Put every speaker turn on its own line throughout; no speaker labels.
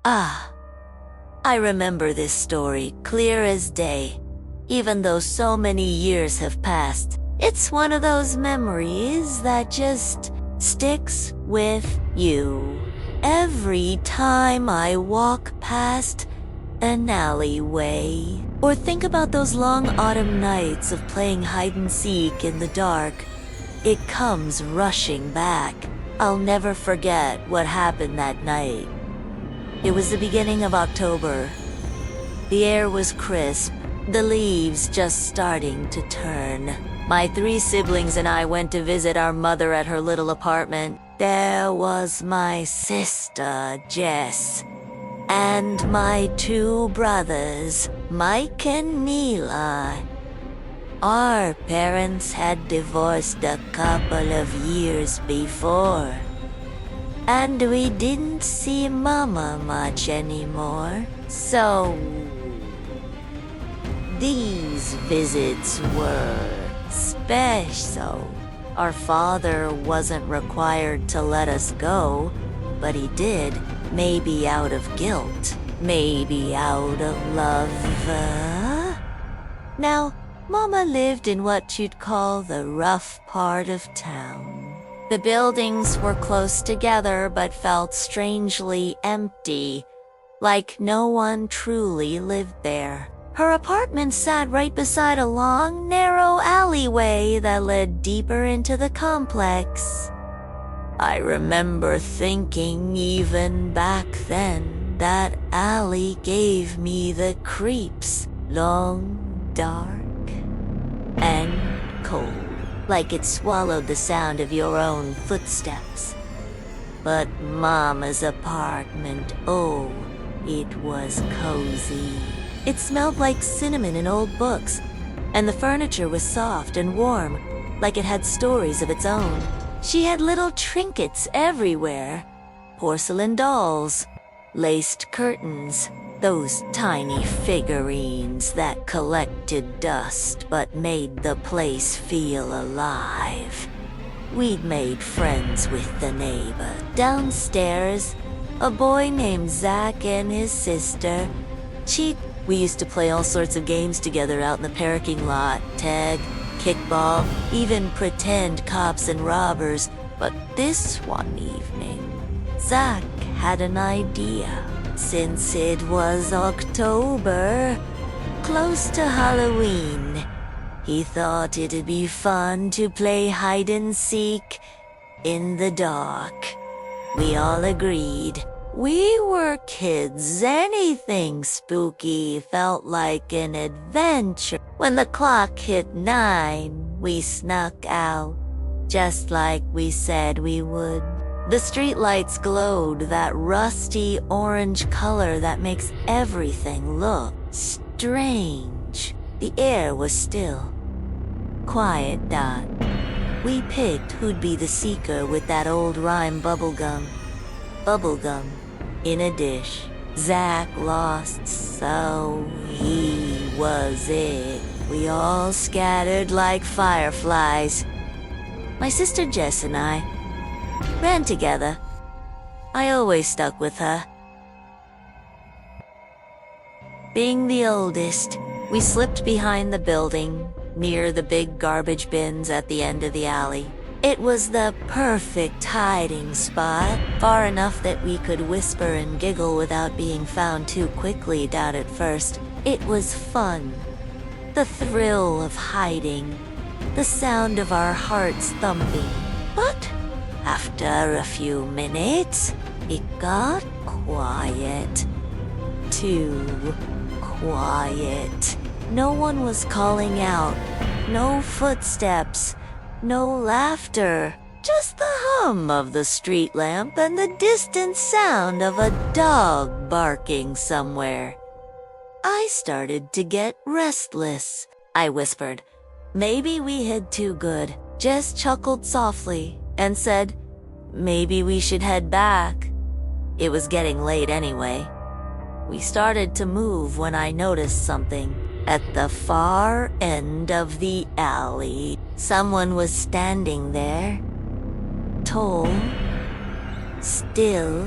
Ah, I remember this story clear as day, even though so many years have passed. It's one of those memories that just sticks with you. Every time I walk past an alleyway, or think about those long autumn nights of playing hide-and-seek in the dark, it comes rushing back. I'll never forget what happened that night. It was the beginning of October. The air was crisp, the leaves just starting to turn. My 3 siblings and I went to visit our mother at her little apartment. There was my sister, Jess, and my 2 brothers, Mike and Mila. Our parents had divorced a couple of years before, and we didn't see Mama much anymore. So these visits were special. Our father wasn't required to let us go, but he did, maybe out of guilt, maybe out of love. Now, Mama lived in what you'd call the rough part of town. The buildings were close together but felt strangely empty, like no one truly lived there. Her apartment sat right beside a long, narrow alleyway that led deeper into the complex. I remember thinking even back then that alley gave me the creeps. Long, dark, and cold, like it swallowed the sound of your own footsteps. But Mama's apartment, oh, it was cozy. It smelled like cinnamon and old books, and the furniture was soft and warm, like it had stories of its own. She had little trinkets everywhere, porcelain dolls, laced curtains, those tiny figurines that collected dust but made the place feel alive. We'd made friends with the neighbor. Downstairs, a boy named Zach and his sister. We used to play all sorts of games together out in the parking lot. Tag, kickball, even pretend cops and robbers. But this one evening, Zach had an idea. Since it was October, close to Halloween, he thought it'd be fun to play hide and seek in the dark. We all agreed. We were kids. Anything spooky felt like an adventure. When the clock hit 9, we snuck out, just like we said we would. The streetlights glowed that rusty orange color that makes everything look strange. The air was still. Quiet. We picked who'd be the seeker with that old rhyme bubblegum. Bubblegum in a dish. Zach lost, so he was it. We all scattered like fireflies. My sister Jess and I ran together. I always stuck with her. Being the oldest, we slipped behind the building, near the big garbage bins at the end of the alley. It was the perfect hiding spot, far enough that we could whisper and giggle without being found too quickly down at first. It was fun. The thrill of hiding, the sound of our hearts thumping. But after a few minutes, it got quiet. Too quiet. No one was calling out. No footsteps. No laughter. Just the hum of the street lamp and the distant sound of a dog barking somewhere. I started to get restless. I whispered. Maybe we hid too good. Jess chuckled softly and said, maybe we should head back. It was getting late anyway. We started to move when I noticed something. At the far end of the alley, someone was standing there. Tall, still,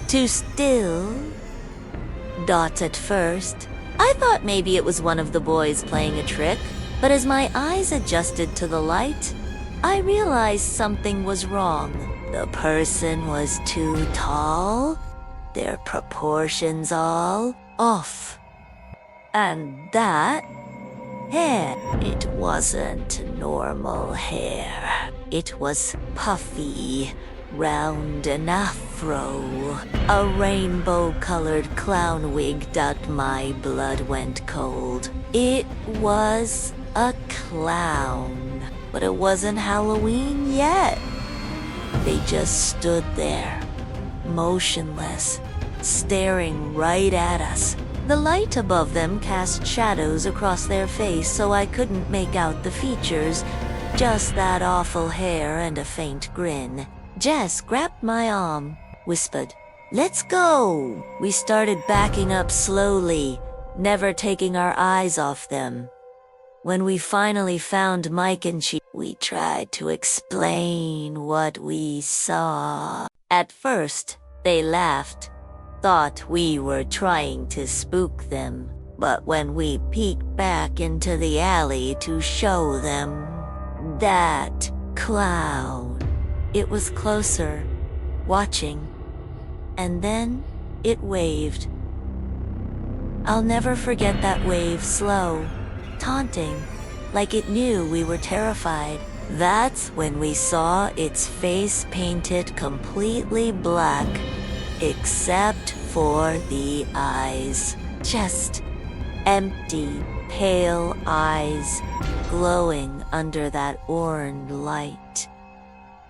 Too still. Dots at first. I thought maybe it was one of the boys playing a trick, but as my eyes adjusted to the light, I realized something was wrong. The person was too tall, their proportions all off. And that hair, it wasn't normal hair. It was puffy, round and afro. A rainbow-colored clown wig that my blood went cold. It was a clown, but it wasn't Halloween yet. They just stood there, motionless, staring right at us. The light above them cast shadows across their face, so I couldn't make out the features, just that awful hair and a faint grin. Jess grabbed my arm, whispered, "Let's go!" We started backing up slowly, never taking our eyes off them. When we finally found Mike and she, we tried to explain what we saw. At first, they laughed, thought we were trying to spook them. But when we peeked back into the alley to show them that clown, it was closer, watching, and then it waved. I'll never forget that wave, slow, taunting, like it knew we were terrified. That's when we saw its face painted completely black, except for the eyes. Just empty, pale eyes, glowing under that orange light.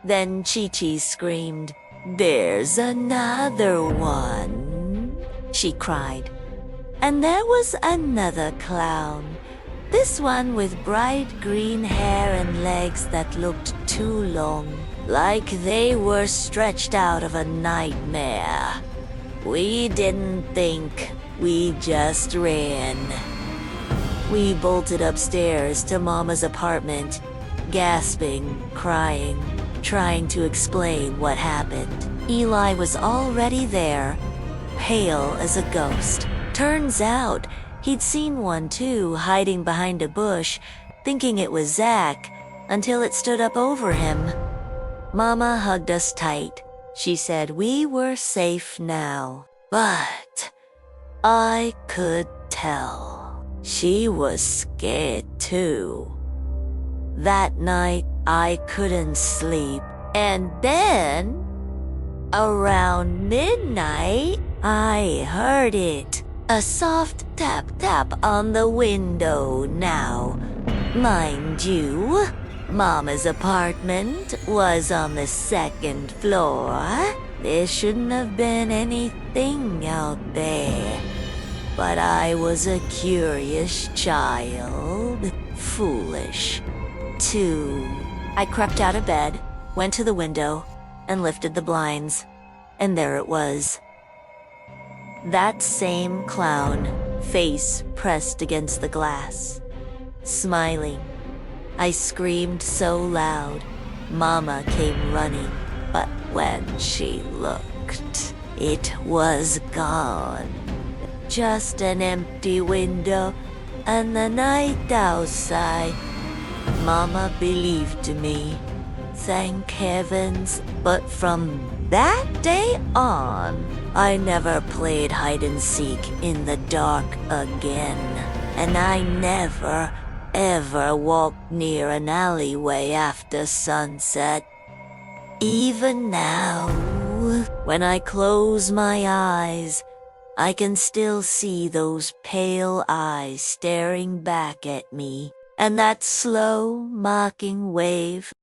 Then Chi-Chi screamed, "There's another one!" she cried. And there was another clown. This one with bright green hair and legs that looked too long, like they were stretched out of a nightmare. We didn't think, we just ran. We bolted upstairs to Mama's apartment, gasping, crying, trying to explain what happened. Eli was already there, pale as a ghost. Turns out, he'd seen one too, hiding behind a bush, thinking it was Zach, until it stood up over him. Mama hugged us tight. She said we were safe now. But I could tell she was scared too. That night, I couldn't sleep. And then, around midnight, I heard it. A soft tap-tap on the window now. Mind you, Mama's apartment was on the second floor. There shouldn't have been anything out there. But I was a curious child. Foolish, too. I crept out of bed, went to the window, and lifted the blinds. And there it was. That same clown, face pressed against the glass, smiling. I screamed so loud, Mama came running, but when she looked, it was gone. Just an empty window and the night outside. Mama believed me, thank heavens, but from that day on, I never played hide-and-seek in the dark again, and I never, ever walked near an alleyway after sunset. Even now, when I close my eyes, I can still see those pale eyes staring back at me, and that slow, mocking wave